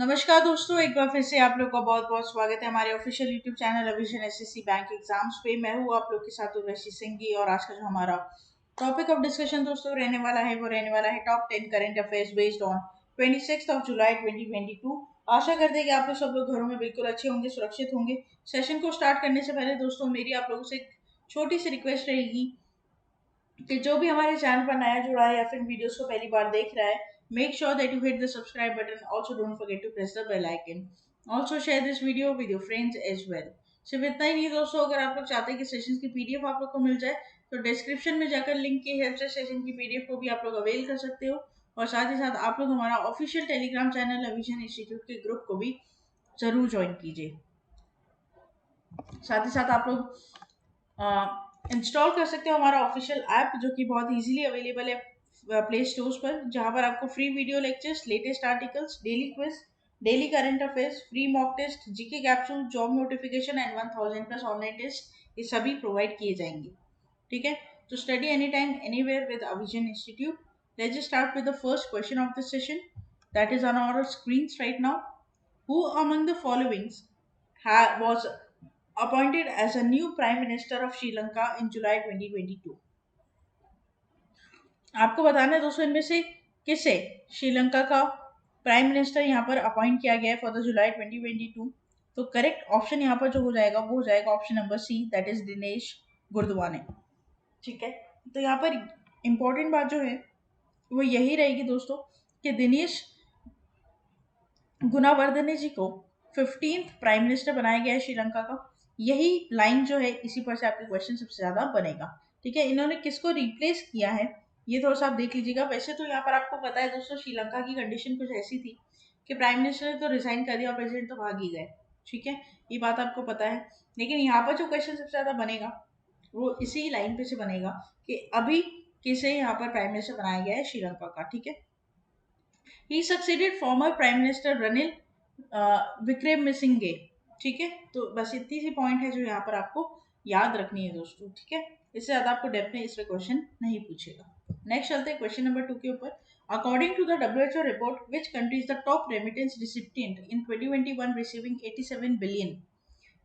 नमस्कार दोस्तों, एक बार फिर से आप लोग का बहुत बहुत स्वागत है हमारे ऑफिशियल यूट्यूब चैनल अविजन एसएससी बैंक एग्जाम्स पे। मैं हूँ आप लोग के साथ उर्वशी सिंह जी और आज का जो हमारा टॉपिक ऑफ डिस्कशन दोस्तों रहने वाला है वो रहने वाला है top 10 current affairs based on 26 जुलाई 2022। आशा करते हैं कि आप लोग सब लोग घरों में बिल्कुल अच्छे होंगे, सुरक्षित होंगे। सेशन को स्टार्ट करने से पहले दोस्तों मेरी आप लोगों से एक छोटी सी रिक्वेस्ट रहेगी कि जो भी हमारे चैनल पर नया जुड़ा है या फिर वीडियोस को पहली बार देख रहा है, make sure that you hit the subscribe button. Also don't forget to press the bell icon. Also share this video with your friends as well. सिर्फ इतना ही नहीं दोस्तों, अगर आप लोग चाहते हैं कि सेशन की पीडीएफ आप लोग को मिल जाए तो डिस्क्रिप्शन में जाकर लिंक की हेल्प से सेशन की पीडीएफ को भी आप लोग अवेल कर सकते हो। और साथ ही साथ आप लोग हमारा ऑफिशियल टेलीग्राम चैनल अविजन इंस्टीट्यूट के ग्रुप को भी जरूर ज्वाइन कीजिए। साथ ही साथ आप लोग इंस्टॉल कर सकते हो हमारा ऑफिशियल ऐप, जो कि बहुत इजीली अवेलेबल है प्ले स्टोर्स पर, जहां पर आपको free video lectures, latest articles, daily quiz, daily current affairs, free mock test, GK capsule, job notification and 1000 plus online test, ये सभी प्रोवाइड किए जाएंगे। ठीक है, तो study any time anywhere with अविजन institute. Let's start with the first question of the session that is on our screens right now. Who among the following was appointed as a new Prime Minister of Sri Lanka in July 2022? आपको बताना है दोस्तों इनमें से किसे श्रीलंका का prime minister यहाँ पर अपॉइंट किया गया है फॉर द जुलाई 2022। तो करेक्ट ऑप्शन यहाँ पर जो हो जाएगा वो हो जाएगा option number C, that is Dinesh Gunawardena. ठीक है, तो यहाँ पर इंपॉर्टेंट बात जो है वो यही रहेगी दोस्तों कि दिनेश गुनावर्धने जी को 15th प्राइम मिनिस्टर बनाया गया है श्रीलंका का। यही लाइन जो है इसी पर से आपके क्वेश्चन सबसे ज्यादा बनेगा। ठीक है, इन्होंने किसको रिप्लेस किया है ये थोड़ा सा आप देख लीजिएगा। वैसे तो यहाँ पर आपको पता है दोस्तों, श्रीलंका की कंडीशन कुछ ऐसी थी कि प्राइम मिनिस्टर ने तो रिजाइन कर दिया और प्रेसिडेंट तो भाग ही गए। ठीक है, ये बात आपको पता है। लेकिन यहाँ पर जो क्वेश्चन सबसे ज्यादा बनेगा वो इसी लाइन पे से बनेगा कि अभी किसे यहाँ पर प्राइम मिनिस्टर बनाया गया है श्रीलंका का। ठीक है, he succeeded former prime minister Ranil Wickremesinghe. ठीक है, तो बस इतनी सी पॉइंट है जो यहाँ पर आपको याद रखनी है दोस्तों। ठीक है, इससे ज्यादा आपको डेप्थ में इसमें क्वेश्चन नहीं पूछेगा। नेक्स्ट चलते हैं क्वेश्चन नंबर 2 के ऊपर। According to the WHO report, which country is the top remittance recipient in 2021 receiving 87 billion?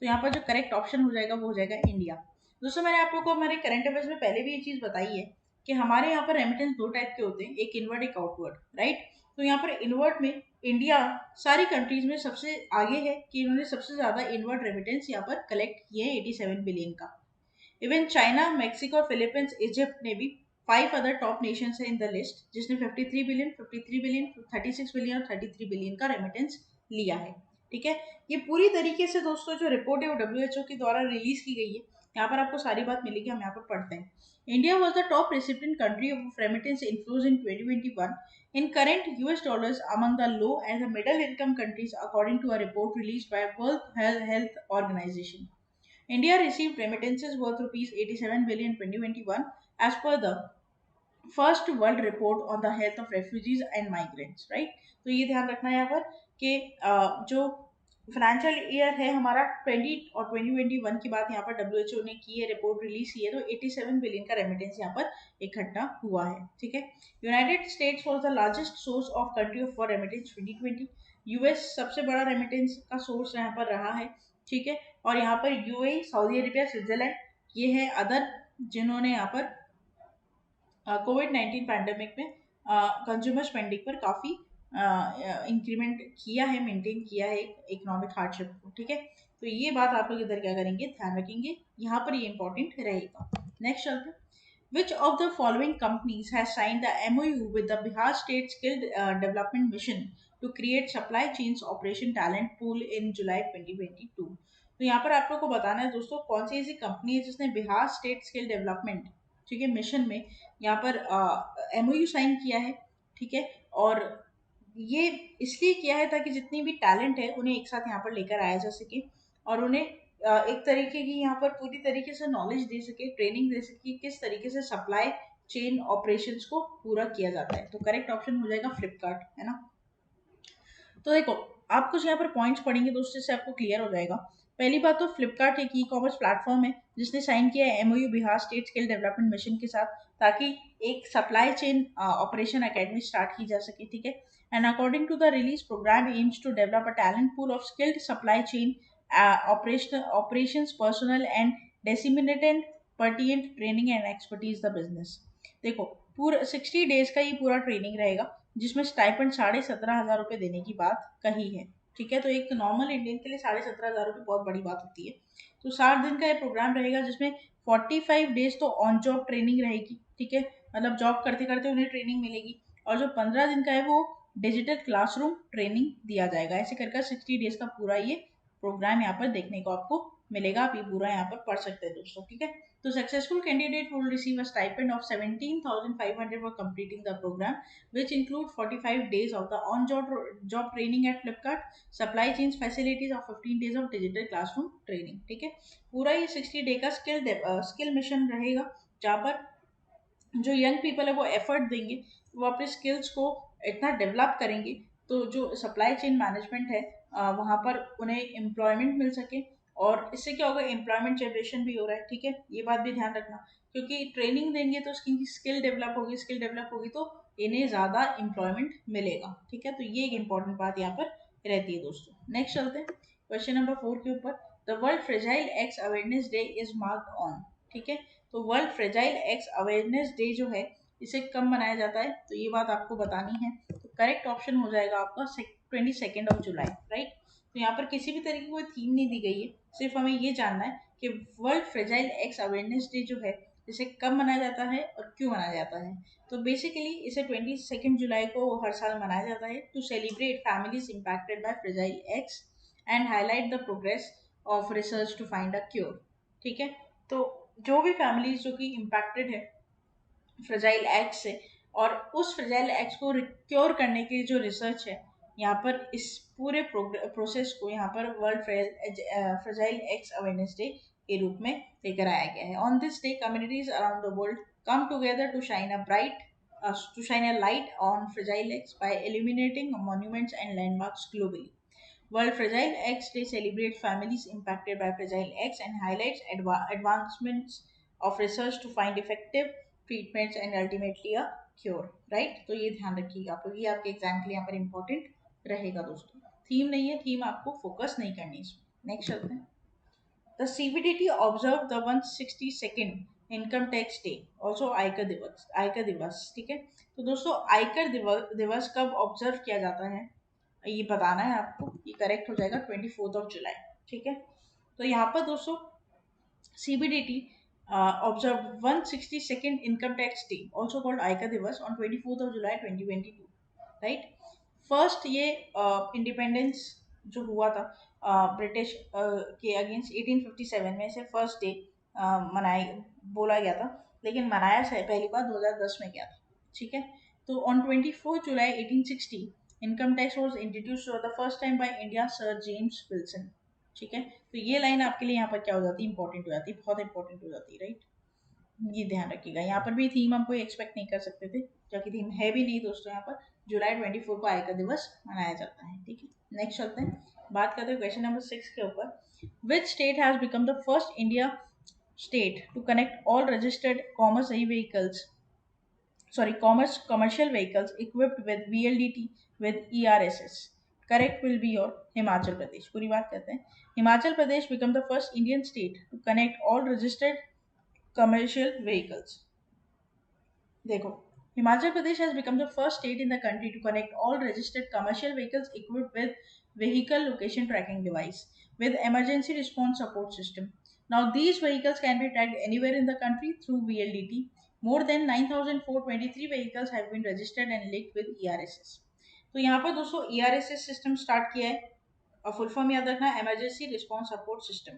तो यहाँ पर जो करेक्ट ऑप्शन हो जाएगा वो हो जाएगा इंडिया। दोस्तों मैंने आप लोग को हमारे करंट अफेयर्स में पहले भी ये चीज बताई है कि हमारे यहाँ पर रेमिटेंस दो टाइप के होते हैं, एक इनवर्ड एक आउटवर्ड, राइट। तो यहाँ पर इनवर्ड में इंडिया सारी कंट्रीज में सबसे आगे है कि इन्होंने सबसे ज्यादा इनवर्ड रेमिटेंस यहाँ पर कलेक्ट किए हैं 87 बिलियन का। Even China, Mexico, Philippines, Egypt ने भी 5 अदर टॉप नेशंस है इन द लिस्ट, जिसने 53 बिलियन, 53 बिलियन, 36 बिलियन और 33 बिलियन का रेमिटेंस लिया है। ठीक है, ये पूरी तरीके से दोस्तों जो रिपोर्ट है वो डब्ल्यूएचओ के द्वारा रिलीज की गई है। यहाँ पर आपको सारी बात मिलेगी, हम यहाँ पर पढ़ते हैं। India was the top recipient country of remittance inflows in 2021 in current US dollars among the low and the middle income countries, according to a report released by World Health Organization. India received remittances worth rupees 87 billion 2021 as per the first world report on the health of refugees and migrants, right. तो ये ध्यान रखना है यहाँ पर कि जो financial year है हमारा 20 और 2021 की बात यहाँ पर डब्ल्यूएचओ ने की है, रिपोर्ट रिलीज की है, तो 87 बिलियन का रेमिटेंस यहाँ पर इकट्ठा हुआ है। ठीक है, United states was the largest source of country for remittance 2020। US सबसे बड़ा रेमिटेंस का सोर्स यहाँ पर रहा है। ठीक है, और यहाँ पर यूएई, सऊदी अरेबिया, स्विट्जरलैंड ये है अदर जिन्होंने यहाँ पर कोविड-19 पैंडेमिक में कंज्यूमर स्पेंडिंग पर काफ़ी इंक्रीमेंट किया है, मेंटेन किया है इकोनॉमिक हार्डशिप को। ठीक है, तो ये बात आप लोग इधर क्या करेंगे, ध्यान रखेंगे, यहाँ पर ये इंपॉर्टेंट रहेगा। नेक्स्ट चलते हैं। Which of the following companies has signed the MOU with the Bihar State Skill Development Mission to create supply chains operation talent pool in July 2022? तो यहाँ पर आप लोग को बताना है दोस्तों कौन सी ऐसी कंपनी है जिसने बिहार स्टेट स्किल डेवलपमेंट, ठीक है, मिशन में यहाँ पर एमओयू साइन किया है। ठीक है, और ये इसलिए किया है ताकि जितनी भी टैलेंट है उन्हें एक साथ यहाँ पर लेकर आया जा सके और उन्हें एक तरीके की यहाँ पर पूरी तरीके से नॉलेज दे सके, ट्रेनिंग दे सके किस तरीके से सप्लाई चेन ऑपरेशंस को पूरा किया जाता है। तो करेक्ट ऑप्शन हो जाएगा फ्लिपकार्ट, है ना। तो देखो आप कुछ यहाँ पर पॉइंट्स पढ़ेंगे दोस्तों, इससे आपको क्लियर हो जाएगा। पहली बात तो फ्लिपकार्ट एक ई कॉमर्स प्लेटफॉर्म है जिसने साइन किया है MOU Bihar state skill development mission के साथ, ताकि एक supply chain operation academy start की जा सके। ठीक है, And according to the release, program aims to develop a talent pool of skilled supply chain operations personnel and disseminated pertinent training and expertise the business. देखो पूरा 60 days का ये पूरा ट्रेनिंग रहेगा जिसमें स्टाइपेंड 17,500 रुपये देने की बात कही है। ठीक है, तो एक नॉर्मल इंडियन के लिए 17,500 रुपये बहुत बड़ी बात होती है। तो 60 दिन का ये प्रोग्राम रहेगा जिसमें 45 डेज तो ऑन जॉब ट्रेनिंग रहेगी। ठीक है, मतलब जॉब करते करते उन्हें ट्रेनिंग मिलेगी, और जो 15 दिन का है वो डिजिटल क्लासरूम ट्रेनिंग दिया जाएगा। ऐसे करके 60 डेज का पूरा ये प्रोग्राम यहाँ पर देखने को आपको मिलेगा। आप ये पूरा यहाँ पर पढ़ सकते हैं दोस्तों। ठीक है, तो successful candidate will receive a stipend of 17,500 for completing the programme which include 45 days of the on job training at Flipkart, supply chains facilities of 15 days of digital classroom training। ठीक है, पूरा ये 60 डे का skill mission रहेगा जहाँ पर जो young people है वो एफर्ट देंगे, वो अपने स्किल्स को इतना डेवलप करेंगे तो जो सप्लाई चेन मैनेजमेंट है वहाँ पर उन्हें एम्प्लॉयमेंट मिल सके, और इससे क्या होगा, एम्प्लॉयमेंट जनरेशन भी हो रहा है। ठीक है, ये बात भी ध्यान रखना, क्योंकि ट्रेनिंग देंगे तो उसकी स्किल डेवलप होगी, स्किल डेवलप होगी तो इन्हें ज़्यादा एम्प्लॉयमेंट मिलेगा। ठीक है, तो ये एक इंपॉर्टेंट बात यहाँ पर रहती है दोस्तों। नेक्स्ट चलते हैं क्वेश्चन नंबर 4 के ऊपर। The world fragile eggs awareness day is marked on. ठीक है, तो world fragile eggs awareness day जो है इसे कब मनाया जाता है, तो ये बात आपको बतानी है। तो करेक्ट ऑप्शन हो जाएगा आपका 22 जुलाई, राइट। तो यहाँ पर किसी भी तरह की कोई थीम नहीं दी गई है, सिर्फ हमें ये जानना है कि world fragile eggs awareness day जो है इसे कब मनाया जाता है और क्यों मनाया जाता है। तो बेसिकली इसे 22 जुलाई को हर साल मनाया जाता है to celebrate families impacted by fragile X and highlight the progress of research to find a cure. ठीक है, तो जो भी फैमिलीज जो कि इम्पैक्टेड है फ्रेजाइल एग्स से, और उस फ्रेजाइल एग्स को क्योर करने की जो रिसर्च है, यहाँ पर इस पूरे प्रोसेस को यहाँ पर world fragile eggs awareness day के रूप में लेकर आया गया है। On this day communities around the world come together to shine a light on fragile eggs by illuminating monuments and landmarks globally. World Fragile Eggs Day celebrates families impacted by fragile eggs and highlights advancements of research to find effective treatments and ultimately a cure. Right? तो ये ध्यान रखिएगा आप लोग, ये आपके exam के लिए यहाँ पर इम्पोर्टेंट रहेगा दोस्तों। थीम नहीं है, थीम आपको फोकस नहीं करनी इसमें। नेक्स्ट चलते हैं। The CBDT observed the 162nd income tax day, also आयकर दिवस। आयकर दिवस, ठीक है, तो दोस्तों आयकर दिवस कब ऑब्जर्व किया जाता है ये बताना है आपको। ये करेक्ट हो जाएगा 24 जुलाई। ठीक है, तो यहाँ पर दोस्तों CBDT observed 162nd income tax day, also called आयकर दिवस, on 24 July 2022, राइट। फर्स्ट ये इंडिपेंडेंस जो हुआ था ब्रिटिश के अगेंस्ट 1857 में, से फर्स्ट डे मनाया बोला गया था, लेकिन मनाया पहली बार 2010 में गया था। ठीक है, तो on 24 July 1860 income tax was introduced for the first time by India sir James Wilson. ठीक है, तो ये लाइन आपके लिए यहाँ पर क्या हो जाती है, इंपॉर्टेंट हो जाती है, बहुत इंपॉर्टेंट हो जाती है, राइट। ये ध्यान रखिएगा, यहाँ पर भी थीम हम कोई एक्सपेक्ट नहीं कर सकते थे, जबकि थीम है भी नहीं दोस्तों। यहाँ पर जुलाई 24 को आयकर दिवस मनाया जाता है। ठीक है, नेक्स्ट चलते हैं, बात करते हैं क्वेश्चन नंबर 6 के ऊपर। Which state has become the first India state to connect all registered commercial vehicles equipped with VLDT with ERSS? Correct will be your Himachal Pradesh। पूरी बात करते हैं। Himachal Pradesh become the first Indian state to connect all registered commercial vehicles। देखो, Himachal Pradesh has become the first state in the country to connect all registered commercial vehicles equipped with vehicle location tracking device with emergency response support system. Now these vehicles can be tracked anywhere in the country through VLDT. More than 9,423 vehicles have been registered and linked with ERSS। तो यहाँ पर दोस्तों ERSS system start किया है, और full form याद रखना, emergency response support system.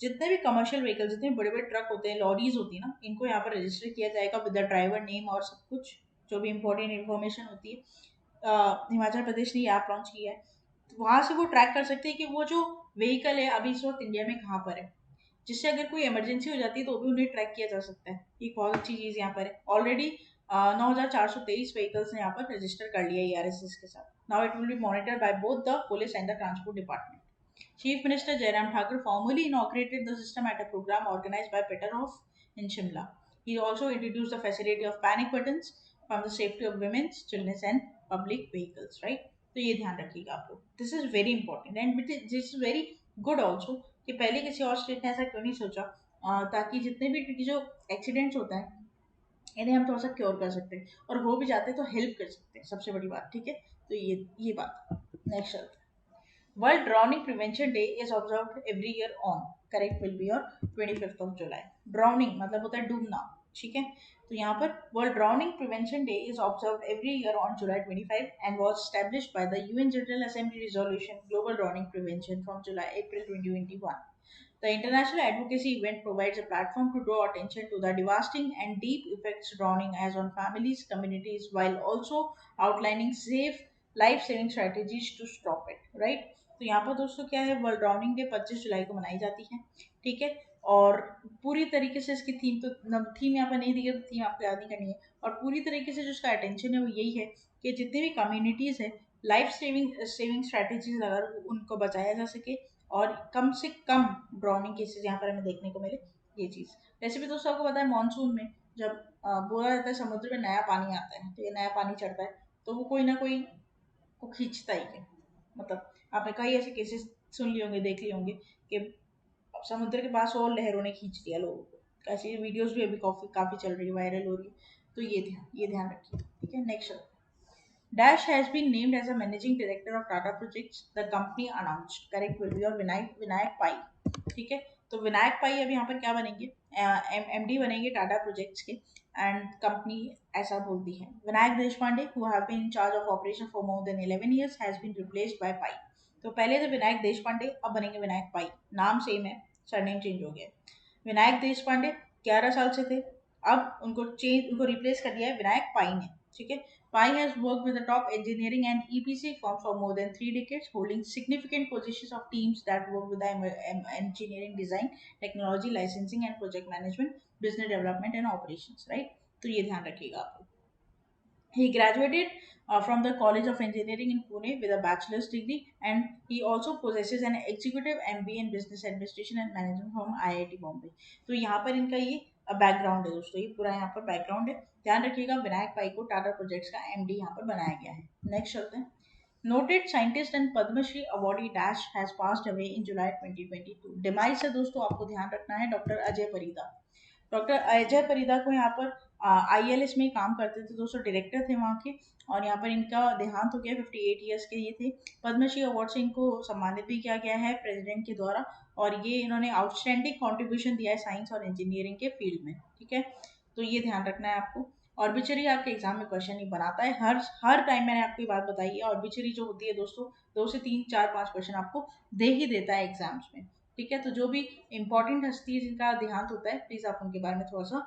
जितने भी कमर्शियल व्हीकल, जितने बड़े बड़े ट्रक होते हैं, लॉरीज होती है ना, इनको यहाँ पर रजिस्टर किया जाएगा विद द ड्राइवर नेम और सब कुछ जो भी इंपॉर्टेंट इन्फॉर्मेशन होती है। हिमाचल प्रदेश ने ऐप लॉन्च किया है, तो वहाँ से वो ट्रैक कर सकते हैं कि वो जो व्हीकल है अभी इस वक्त इंडिया में कहाँ पर है, जिससे अगर कोई इमरजेंसी हो जाती है तो भी उन्हें ट्रैक किया जा सकता है। एक बहुत अच्छी चीज़ यहाँ पर है। ऑलरेडी 9,423 व्हीकल्स ने यहाँ पर रजिस्टर कर लिया ERSS के साथ। Now it will be monitored by both the police and the transport department. Chief Minister Jairam Thakur formally inaugurated the system at a program organized by Peterhof in Shimla. He also introduced the facility of panic buttons from the safety of women, children and public vehicles, right. तो ये ध्यान रखिएगा आप लोग, this is very important and this is very good also कि पहले किसी और स्टेट ने ऐसा क्यों नहीं सोचा, ताकि जितने भी जो एक्सीडेंट्स होता है इन्हें हम थोड़ा सा क्योर कर सकते हैं, और हो भी जाते हैं तो हेल्प कर सकते हैं, सबसे बड़ी बात, ठीक है। तो ये बात। Next, world drowning prevention day is observed every year on, correct will B और 25th ऑफ जुलाई। ड्राउनिंग मतलब होता है डूबना, ठीक है। तो यहाँ पर world drowning prevention day is observed every year on July 25 and was established by the UN General Assembly resolution global drowning prevention from July April 2021. The international advocacy event provides a platform to draw attention to the devastating and deep effects drowning has on families, communities, while also outlining safe life-saving strategies to stop it. Right? तो यहाँ पर दोस्तों क्या है, world drowning day 25 जुलाई को मनाई जाती है, ठीक है। और पूरी तरीके से इसकी थीम तो थीम यहाँ पर नहीं दी गई, थीम आपको याद नहीं करनी है। और पूरी तरीके से जो इसका अटेंशन है वो यही है कि जितनी भी कम्युनिटीज़ है, लाइफ सेविंग स्ट्रैटेजीज अगर उनको बचाया जा सके और कम से कम ड्राउनिंग केसेस यहाँ पर हमें देखने को मिले, ये चीज़। वैसे भी दोस्तों आपको पता है मानसून में जब बोला जाता है समुद्र में नया पानी आता है, तो ये नया पानी चढ़ता है तो वो कोई ना कोई को खींचता ही है। मतलब आपने कई ऐसे केसेस सुन लिए होंगे, देख लिए होंगे कि समुद्र के पास और लहरों ने खींच लिया लोगों को। ऐसी वीडियोस भी अभी काफी चल रही है, वायरल हो रही है। तो ये ध्यान रखिए, ठीक है। Next, Dash has been named as a managing director of Tata Projects. The company announced. Correct will be और विनायक पाई, ठीक है। तो विनायक पाई अब यहाँ पर क्या बनेंगे, एमडी बनेंगे टाटा प्रोजेक्ट्स के। एंड कंपनी ऐसा बोलती है, Vinayak Deshpande who have been in charge of operation for more than 11 years has been replaced by पाई। तो पहले थे विनायक देशपांडे, अब बनेंगे विनायक पाई, नाम सेम है, सरनेम चेंज हो गया। विनायक देशपांडे 11 साल से थे, अब उनको रिप्लेस कर दिया है विनायक पाई ने, ठीक है। Pai has worked with the top engineering and EPC firms for more than 3 decades, holding significant positions of teams that work with the engineering design, technology, licensing and project management, business development and operations, right? तो ये ध्यान रखिएगा आप लोग। He graduated from the College of Engineering in Pune with a bachelor's degree, and he also possesses an executive MBA in Business Administration and Management from IIT Bombay. तो यहाँ पर इनका ये बैकग्राउंड है दोस्तों, ये पूरा यहाँ पर बैकग्राउंड है। ध्यान रखिएगा, विनायक पाई को टाटा प्रोजेक्ट्स का एमडी यहाँ पर बनाया गया है। नेक्स्ट चलते हैं। Noted scientist and Padma Shri awardee Dash has passed away in July 2022. Demise से दोस्तों आपको ध्यान रखना है डॉक्टर अजय परिदा। डॉक्टर अजय परिदा को यहाँ पर ILS में काम करते थे दोस्तों, डायरेक्टर थे वहाँ के, और यहाँ पर इनका देहांत हो गया, 58 ईयर्स के ये थे। पद्मश्री अवार्ड से इनको सम्मानित भी किया गया है प्रेसिडेंट के द्वारा, और ये इन्होंने आउटस्टैंडिंग कॉन्ट्रीब्यूशन दिया है साइंस और इंजीनियरिंग के फील्ड में, ठीक है। तो ये ध्यान रखना है आपको। ऑर्बिचरी आपके एग्जाम में क्वेश्चन ही बनाता है, हर टाइम मैंने आपको ये बात बताई है। ऑर्बिचरी जो होती है दोस्तों, 2 से 3 4 5 क्वेश्चन आपको दे ही देता है एग्जाम्स में, ठीक है। तो जो भी इंपॉर्टेंट हस्ती है जिनका देहांत होता है, प्लीज आप उनके बारे में थोड़ा सा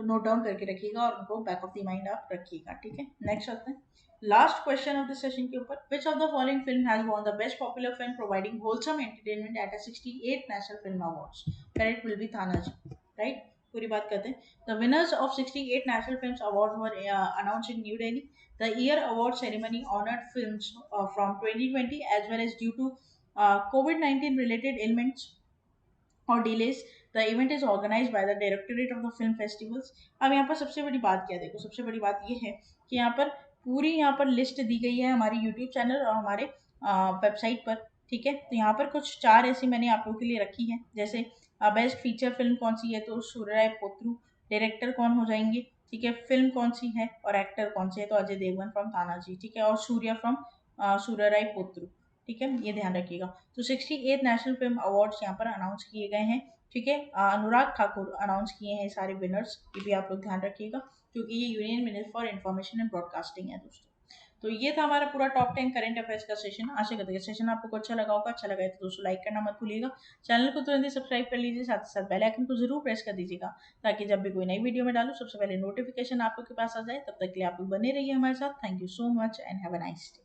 नोट डाउन करके रखिएगा और उनको बैक ऑफ द माइंड आप रखिएगा, ठीक है। नेक्स्ट आते हैं last question of the session के ऊपर। Which of the following film has won the best popular film providing wholesome entertainment at 68 national film awards? Correct will be Tanaji, right. पूरी बात करते हैं। The winners of 68 national films award were announced in New Delhi. The year award ceremony honoured films from 2020 as well as due to COVID-19 related ailments और delays. The event is organise by the directorate of the film festivals. अब यहाँ पर सबसे बड़ी बात क्या, देखो सबसे बड़ी बात ये है कि यहाँ पर पूरी यहाँ पर लिस्ट दी गई है हमारी यूट्यूब चैनल और हमारे वेबसाइट पर, ठीक है। तो यहाँ पर कुछ 4 ऐसी मैंने आप लोगों के लिए रखी है, जैसे बेस्ट फीचर फिल्म कौन सी है, तो सूर्यराय पोत्रु। डायरेक्टर कौन हो जाएंगे, ठीक है। फिल्म कौन सी है और एक्टर कौन से है, तो अजय देवगन फ्रॉम तानाजी, ठीक है। और सूर्या फ्रॉम सूर्यराय पोत्रु, ठीक है। ये ध्यान रखिएगा। तो 68 नेशनल फिल्म अवार्ड्स यहाँ पर अनाउंस किए गए हैं, ठीक है। अनुराग ठाकुर अनाउंस किए हैं सारे विनर्स, ये भी आप लोग ध्यान रखिएगा, क्योंकि ये union minister for information and broadcasting है दोस्तों। तो ये था हमारा पूरा टॉप 10 करंट अफेयर्स का सेशन। आशा करते हैं सेशन आपको अच्छा लगा होगा। अच्छा लगा है तो दोस्तों लाइक करना मत भूलिएगा, चैनल को तुरंत ही सब्सक्राइब कर लीजिए, साथ ही साथ बेल आइकन को जरूर प्रेस कर दीजिएगा, ताकि जब भी कोई नई वीडियो में डालूं सबसे पहले नोटिफिकेशन आप लोग के पास आ जाए। तब तक के लिए आप लोग बने रहिए हमारे साथ। Thank you so much and have a nice day.